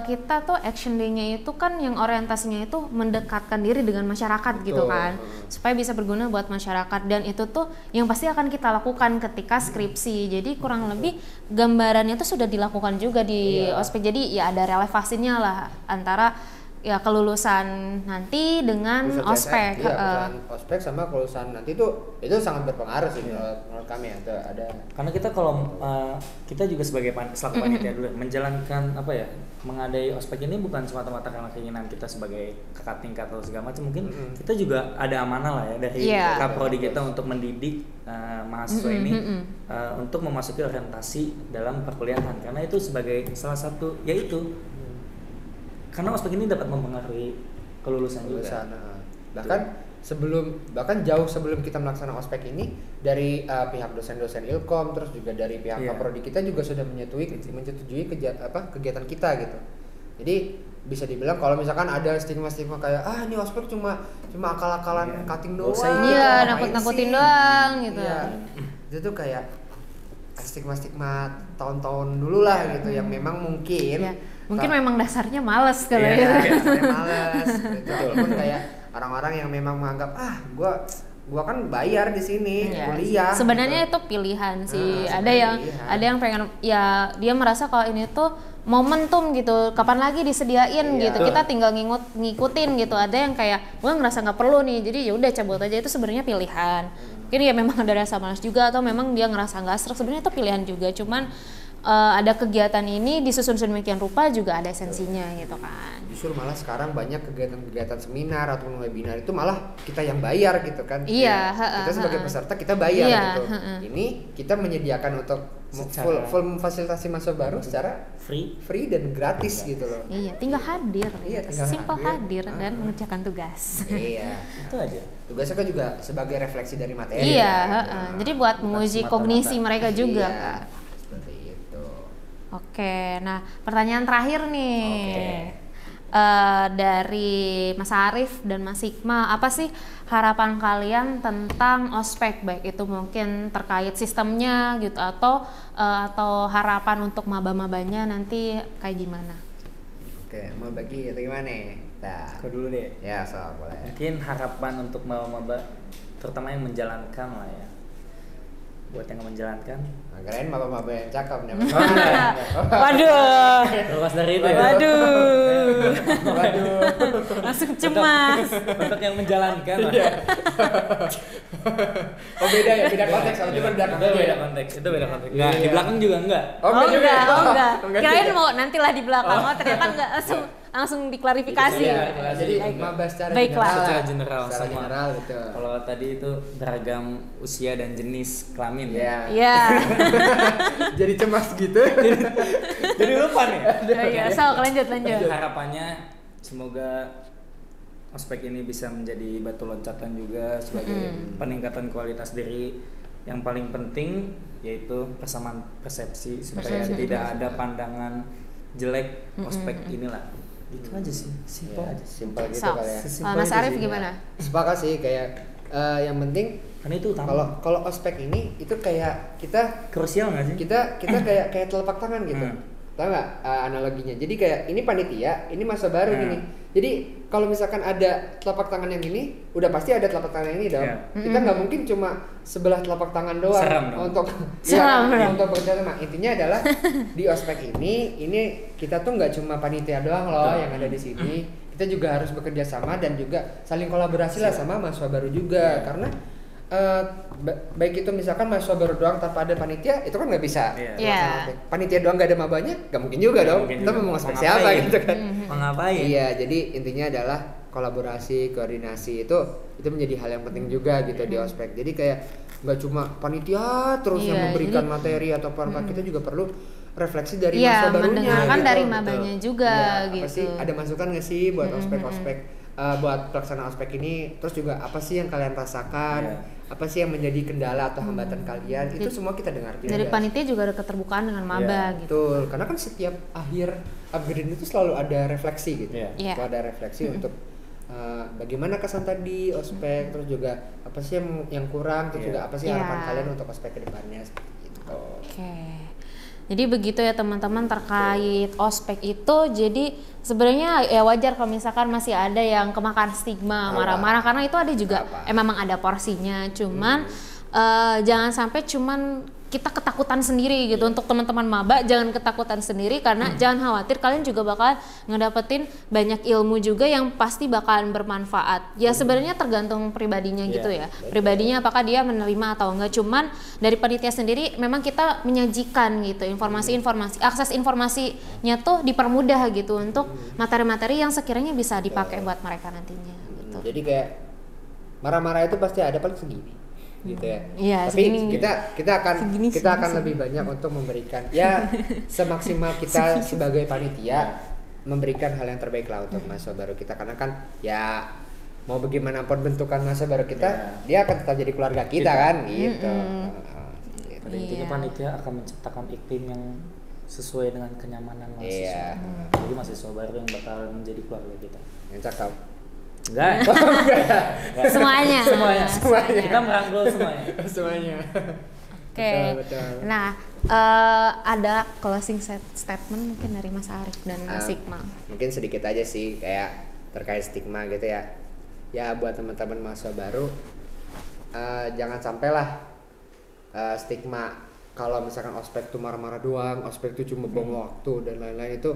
kita tuh action day-nya itu kan yang orientasinya itu mendekatkan diri dengan masyarakat gitu kan, supaya bisa berguna buat masyarakat, dan itu tuh yang pasti akan kita lakukan ketika skripsi. Jadi kurang lebih gambarannya tuh sudah dilakukan juga di ospek. Jadi ya ada relevansinya lah antara ya kelulusan nanti dengan Lulusan ospek. CSI, iya, kelulusan ospek sama kelulusan nanti itu sangat berpengaruh sih menurut kami ya. Itu ada Karena kita kalau kita juga sebagai selaku panitia dulu menjalankan apa ya, mengadai ospek ini bukan semata-mata karena keinginan kita sebagai kakak tingkat atau segala macam, mungkin kita juga ada amanah lah ya dari Kaprodi kita untuk mendidik mahasiswa ini untuk memasuki orientasi dalam perkuliahan, karena itu sebagai salah satu yaitu karena ospek ini dapat mempengaruhi kelulusan juga. Bahkan jauh sebelum kita melaksanakan ospek ini, dari pihak dosen-dosen Ilkom, terus juga dari pihak Kaprodi kita juga sudah menyetujui kegiatan kita gitu. Jadi bisa dibilang kalau misalkan ada stigma-stigma kayak ini ospek cuma akal-akalan cutting doang, Iya, nakut-nakutin doang gitu. Iya. Itu tuh kayak stigma-stigma tahun-tahun dulu lah gitu, yang memang mungkin memang dasarnya males kalau dasarnya males gitu. Walaupun kayak orang-orang yang memang menganggap gua kan bayar di sini kuliah. Sebenarnya gitu. itu pilihan sih. Ada yang pengen ya dia merasa kalau ini tuh momentum gitu, kapan lagi disediain gitu, kita tinggal ngikutin gitu. Ada yang kayak gue ngerasa nggak perlu nih, jadi ya udah cabut aja. Itu sebenarnya pilihan. Mungkin ya memang ada rasa malas juga, atau memang dia ngerasa nggak serak, sebenarnya itu pilihan juga. Cuman ada kegiatan ini disusun sedemikian rupa juga ada esensinya gitu kan. Justru malah sekarang banyak kegiatan-kegiatan seminar atau webinar itu malah kita yang bayar gitu kan. Iya, kita sebagai peserta kita bayar gitu. Ini kita menyediakan untuk full fasilitasi mahasiswa baru secara free dan gratis gitu loh. Iya, tinggal hadir. Iya, tinggal simpel hadir dan mengerjakan tugas. Iya, itu aja. Tugasnya kan juga sebagai refleksi dari materi. Iya, jadi buat menguji kognisi mereka juga. Iya, seperti itu. Oke, nah pertanyaan terakhir nih. Dari Mas Arif dan Mas Hikmah, apa sih harapan kalian tentang ospek, baik itu mungkin terkait sistemnya gitu atau harapan untuk maba-mabanya nanti kayak gimana? Oke, mau bagi atau gimana nih? Aku dulu deh. Ya, boleh. Mungkin harapan untuk maba-maba terutama yang menjalankan lah ya. Buat yang menjalankan. Keren maba-maba yang cakep nih. Waduh. Lepas dari itu ya. Waduh. Langsung cemas. Untuk yang menjalankan lah. Beda konteks. Itu kan beda konteks. Itu beda konteks. Enggak, di belakang juga enggak. Enggak. Kirain mau nantilah di belakang. Ternyata enggak, langsung diklarifikasi. Jadi maba secara general gitu. Kalau tadi itu beragam usia dan jenis kelamin. Iya. Jadi cemas gitu. Jadi lupa nih. Iya, lanjut. Harapannya semoga ospek ini bisa menjadi batu loncatan juga sebagai peningkatan kualitas diri. Yang paling penting yaitu persamaan persepsi supaya tidak ada pandangan jelek ospek inilah. Gitu aja sih, simpel gitu kali ya. Mas Arif gimana? Sepakat sih, kayak yang penting karena itu utama. Kalau ospek ini itu kayak kita krusial nggak sih? Kita kayak telapak tangan gitu. Tahu nggak analoginya? Jadi kayak ini panitia, ini masa baru gini. Jadi kalau misalkan ada telapak tangan yang ini, udah pasti ada telapak tangan yang ini dong. Kita nggak mungkin cuma sebelah telapak tangan doang untuk bekerja sama. Intinya adalah di ospek ini kita tuh nggak cuma panitia doang loh yang ada di sini. Kita juga harus bekerja sama dan juga saling kolaborasi lah sama mahasiswa baru juga. Karena baik itu misalkan mahasiswa baru doang tanpa ada panitia, itu kan nggak bisa. Panitia doang nggak ada mabanya, nggak mungkin juga dong. Kita mau ngospek siapa gitu kan? Ngapain? Iya, jadi intinya adalah kolaborasi, koordinasi itu menjadi hal yang penting juga gitu di ospek. Jadi kayak nggak cuma panitia terus yang memberikan materi atau apa, kita juga perlu refleksi dari mahasiswa barunya. Mendengarkan gitu. dari mabanya juga gitu. Apa sih, ada masukan nggak sih buat ospek-ospek? Buat pelaksanaan ospek ini, terus juga apa sih yang kalian rasakan, apa sih yang menjadi kendala atau hambatan kalian, itu semua kita dengar dari panitia juga ada keterbukaan dengan maba gitu. Betul, karena kan setiap akhir upgrade itu selalu ada refleksi gitu, selalu ada refleksi untuk bagaimana kesan tadi ospek, terus juga apa sih yang kurang, terus juga apa sih harapan kalian untuk ospek kedepannya seperti itu. Jadi begitu ya teman-teman terkait ospek itu. Jadi sebenarnya ya wajar kalau misalkan masih ada yang kemakan stigma, marah-marah, karena itu ada juga memang ada porsinya. Cuman jangan sampai cuman kita ketakutan sendiri gitu. Untuk teman-teman maba jangan ketakutan sendiri, karena jangan khawatir, kalian juga bakal ngedapetin banyak ilmu juga yang pasti bakalan bermanfaat. Ya sebenarnya tergantung pribadinya gitu ya. Pribadinya apakah dia menerima atau enggak. Cuman dari panitia sendiri memang kita menyajikan gitu informasi-informasi, akses informasinya tuh dipermudah gitu untuk materi-materi yang sekiranya bisa dipakai buat mereka nantinya gitu. Jadi kayak marah-marah itu pasti ada paling segini gitu ya. Iya, Tapi segini. kita akan lebih banyak untuk memberikan ya semaksimal kita sebagai panitia memberikan hal yang terbaik lah untuk mahasiswa baru kita, karena kan ya mau bagaimanapun bentukan mahasiswa baru kita, dia akan tetap jadi keluarga kita kan gitu. Pada intinya panitia akan menciptakan iklim yang sesuai dengan kenyamanan mahasiswa. Jadi mahasiswa baru yang bakal menjadi keluarga kita. Yang cakep. Enggak. Semuanya. Kita merangkul semuanya. Semuanya. Oke. Betul. Nah, ada closing statement mungkin dari Mas Arif dan Mas Iqmal. Mungkin sedikit aja sih kayak terkait stigma gitu ya. Ya buat teman-teman mahasiswa baru, jangan sampailah stigma kalau misalkan ospek tuh marah-marah doang, ospek tuh cuma buang waktu dan lain-lain itu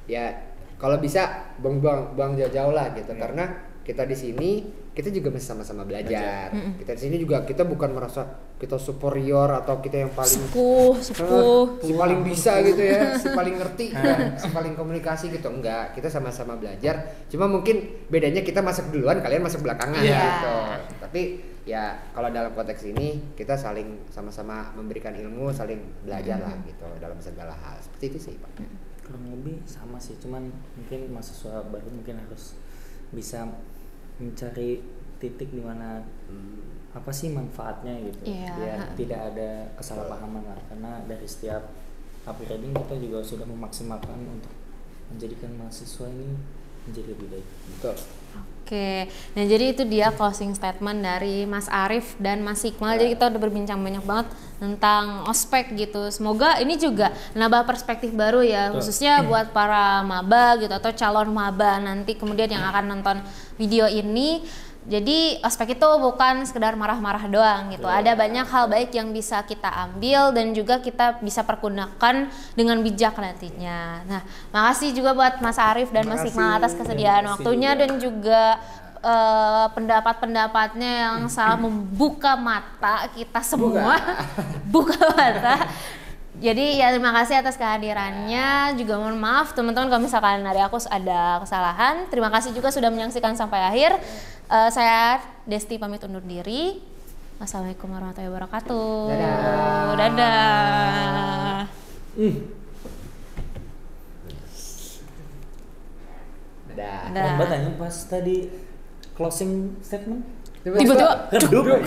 ya kalau bisa buang jauh-jauh lah gitu. Karena kita di sini kita juga masih sama-sama belajar. Kita di sini juga kita bukan merasa kita superior atau kita yang paling sepuh si paling bisa gitu ya, si paling ngerti, si paling komunikasi gitu. Enggak, kita sama-sama belajar. Cuma mungkin bedanya kita masuk duluan, kalian masuk belakangan gitu. Tapi ya kalau dalam konteks ini kita saling sama-sama memberikan ilmu, saling belajar lah gitu dalam segala hal. Seperti itu sih, Pak. Kurang lebih sama sih, cuman mungkin mahasiswa baru mungkin harus bisa mencari titik di mana apa sih manfaatnya gitu, biar tidak ada kesalahpahaman lah. Karena dari setiap upgrading kita juga sudah memaksimalkan untuk menjadikan mahasiswa ini menjadi lebih baik. Betul. Oke, nah jadi itu dia closing statement dari Mas Arif dan Mas Iqmal. Jadi kita udah berbincang banyak banget tentang ospek gitu. Semoga ini juga nambah perspektif baru ya, khususnya buat para maba gitu atau calon maba nanti kemudian yang akan nonton video ini. Jadi ospek itu bukan sekedar marah-marah doang gitu. Ada banyak hal baik yang bisa kita ambil dan juga kita bisa pergunakan dengan bijak nantinya. Nah, makasih juga buat Mas Arif dan Mas Iqmal atas kesediaan waktunya dan juga pendapat-pendapatnya yang sangat membuka mata kita semua. Buka mata. Jadi ya terima kasih atas kehadirannya. Juga mohon maaf teman-teman kalau misalkan dari aku ada kesalahan. Terima kasih juga sudah menyaksikan sampai akhir. Saya Desti pamit undur diri. Wassalamualaikum warahmatullahi wabarakatuh. Dadah. Lambat aja pas tadi closing statement. Tiba-tiba redup.